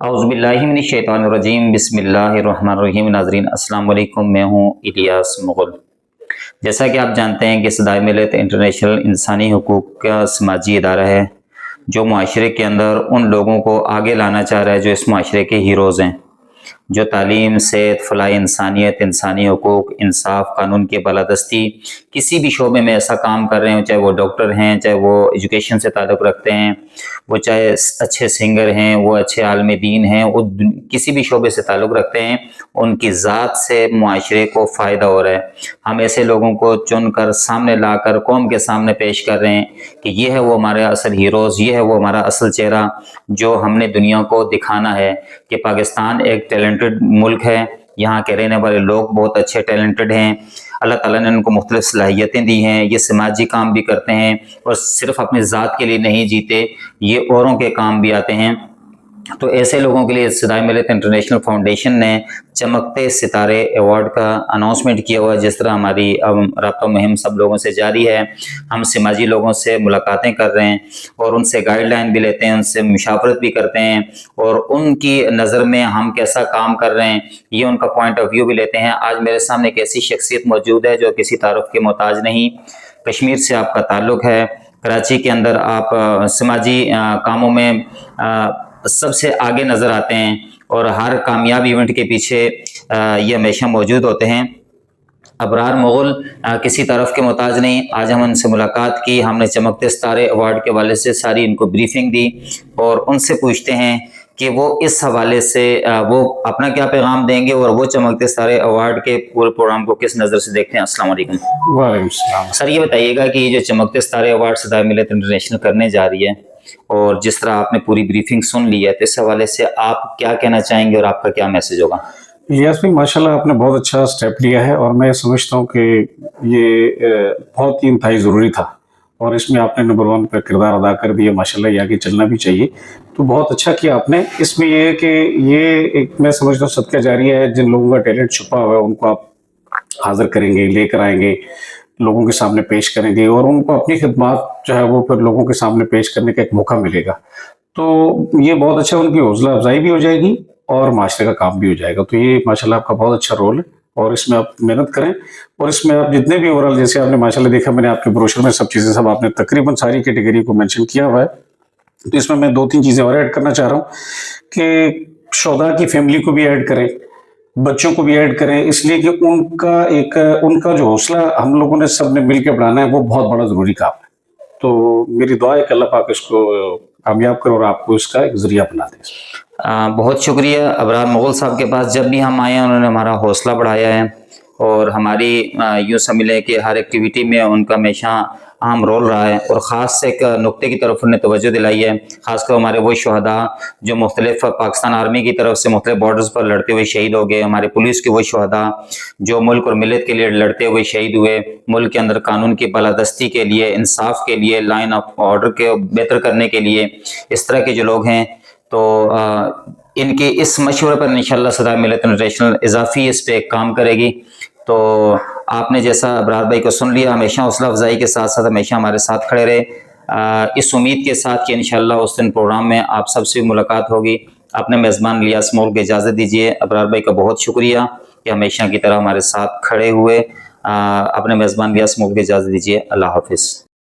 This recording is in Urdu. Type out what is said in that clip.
اعوذ باللہ من الشیطان الرجیم، بسم اللہ الرحمن الرحیم۔ ناظرین السلام علیکم، میں ہوں الیاس مغل۔ جیسا کہ آپ جانتے ہیں کہ صدائے ملت انٹرنیشنل انسانی حقوق کا سماجی ادارہ ہے جو معاشرے کے اندر ان لوگوں کو آگے لانا چاہ رہا ہے جو اس معاشرے کے ہیروز ہیں، جو تعلیم، صحت، فلاح انسانیت، انسانی حقوق، انصاف، قانون کی بالادستی، کسی بھی شعبے میں ایسا کام کر رہے ہیں، چاہے وہ ڈاکٹر ہیں، چاہے وہ ایجوکیشن سے تعلق رکھتے ہیں، وہ چاہے اچھے سنگر ہیں، وہ اچھے عالم دین ہیں، وہ کسی بھی شعبے سے تعلق رکھتے ہیں، ان کی ذات سے معاشرے کو فائدہ ہو رہا ہے۔ ہم ایسے لوگوں کو چن کر سامنے لا کر قوم کے سامنے پیش کر رہے ہیں کہ یہ ہے وہ ہمارے اصل ہیروز، یہ ہے وہ ہمارا اصل چہرہ جو ہم نے دنیا کو دکھانا ہے کہ پاکستان ایک ٹیلنٹڈ ملک ہے، یہاں کے رہنے والے لوگ بہت اچھے ٹیلنٹڈ ہیں، اللہ تعالیٰ نے ان کو مختلف صلاحیتیں دی ہیں، یہ سماجی کام بھی کرتے ہیں اور صرف اپنی ذات کے لیے نہیں جیتے، یہ اوروں کے کام بھی آتے ہیں۔ تو ایسے لوگوں کے لیے صدائے ملت انٹرنیشنل فاؤنڈیشن نے چمکتے ستارے ایوارڈ کا اناؤنسمنٹ کیا ہوا ہے۔ جس طرح ہماری رابطہ مہم سب لوگوں سے جاری ہے، ہم سماجی لوگوں سے ملاقاتیں کر رہے ہیں اور ان سے گائیڈ لائن بھی لیتے ہیں، ان سے مشاورت بھی کرتے ہیں اور ان کی نظر میں ہم کیسا کام کر رہے ہیں یہ ان کا پوائنٹ آف ویو بھی لیتے ہیں۔ آج میرے سامنے ایک ایسی شخصیت موجود ہے جو کسی تعارف کے محتاج نہیں، کشمیر سے آپ کا تعلق ہے، کراچی کے اندر آپ سماجی کاموں میں سب سے آگے نظر آتے ہیں اور ہر کامیاب ایونٹ کے پیچھے یہ ہمیشہ موجود ہوتے ہیں۔ ابرار مغل کسی طرف کے محتاج نہیں۔ آج ہم ان سے ملاقات کی، ہم نے چمکتے ستارے ایوارڈ کے حوالے سے ساری ان کو بریفنگ دی اور ان سے پوچھتے ہیں کہ وہ اس حوالے سے وہ اپنا کیا پیغام دیں گے اور وہ چمکتے ستارے ایوارڈ کے پورے پروگرام کو کس نظر سے دیکھتے ہیں۔ السلام علیکم۔ وعلیکم السلام۔ سر یہ بتائیے گا کہ یہ جو چمکتے ستارے ایوارڈ صدائے ملت انٹرنیشنل کرنے جا رہی ہے اور جس طرح آپ نے پوری بریفنگ سن لی ہے تو اس حوالے سے آپ کیا کہنا چاہیں گے اور آپ کا کیا میسج ہوگا؟ الیاس بھائی ماشاءاللہ آپ نے بہت اچھا سٹیپ لیا ہے اور میں سمجھتا ہوں کہ یہ بہت ہی انتہائی ضروری تھا اور اس میں آپ نے نمبر 1 پہ کردار ادا کر دیا ماشاءاللہ، یہ آگے چلنا بھی چاہیے، تو بہت اچھا کیا آپ نے۔ اس میں یہ ہے کہ یہ ایک میں سمجھتا ہوں صدقہ جاریہ ہے، جن لوگوں کا ٹیلنٹ چھپا ہوا ہے ان کو آپ حاضر کریں گے، لے کر آئیں گے، لوگوں کے سامنے پیش کریں گے اور ان کو اپنی خدمات جو ہے وہ پھر لوگوں کے سامنے پیش کرنے کا ایک موقع ملے گا، تو یہ بہت اچھا، ان کی حوصلہ افزائی بھی ہو جائے گی اور معاشرے کا کام بھی ہو جائے گا۔ تو یہ ماشاءاللہ آپ کا بہت اچھا رول ہے اور اس میں آپ محنت کریں اور اس میں آپ جتنے بھی اوورال، جیسے آپ نے ماشاءاللہ دیکھا، میں نے آپ کے بروشر میں سب چیزیں آپ نے تقریباً ساری کیٹیگری کو مینشن کیا ہوا ہے، تو اس میں 2-3 چیزیں اور ایڈ کرنا چاہ رہا ہوں کہ شہداء کی فیملی کو بھی ایڈ کریں، بچوں کو بھی ایڈ کریں، اس لیے کہ ان کا جو حوصلہ ہم لوگوں نے سب نے مل کے بڑھانا ہے وہ بہت بڑا ضروری کام ہے۔ تو میری دعا ہے کہ اللہ پاک اس کو کامیاب کرے اور آپ کو اس کا ایک ذریعہ بنا دے۔ بہت شکریہ ابرار مغل صاحب کے پاس جب بھی ہم آئے ہیں انہوں نے ہمارا حوصلہ بڑھایا ہے اور ہماری یوں سمجھیں کہ ہر ایکٹیویٹی میں ان کا ہمیشہ اہم رول رہا ہے اور خاص ایک نقطے کی طرف انہوں نے توجہ دلائی ہے، خاص کر ہمارے وہ شہداء جو مختلف پاکستان آرمی کی طرف سے مختلف بارڈرز پر لڑتے ہوئے شہید ہو گئے، ہمارے پولیس کے وہ شہداء جو ملک اور ملت کے لیے لڑتے ہوئے شہید ہوئے، ملک کے اندر قانون کی بالادستی کے لیے، انصاف کے لیے، لائن آف آرڈر کے بہتر کرنے کے لیے، اس طرح کے جو لوگ ہیں، تو ان کے اس مشورے پر انشاءاللہ صدائے ملت انٹرنیشنل اضافی اس پہ کام کرے گی۔ تو آپ نے جیسا ابرار بھائی کو سن لیا، ہمیشہ حوصلہ افزائی کے ساتھ ساتھ ہمیشہ ہمارے ساتھ کھڑے رہے، اس امید کے ساتھ کہ انشاءاللہ اس دن پروگرام میں آپ سب سے ملاقات ہوگی۔ اپنے میزبان الیاس مغل کو اجازت دیجیے۔ ابرار بھائی کا بہت شکریہ کہ ہمیشہ کی طرح ہمارے ساتھ کھڑے ہوئے۔ اپنے میزبان الیاس مغل کو اجازت دیجیے۔ اللہ حافظ۔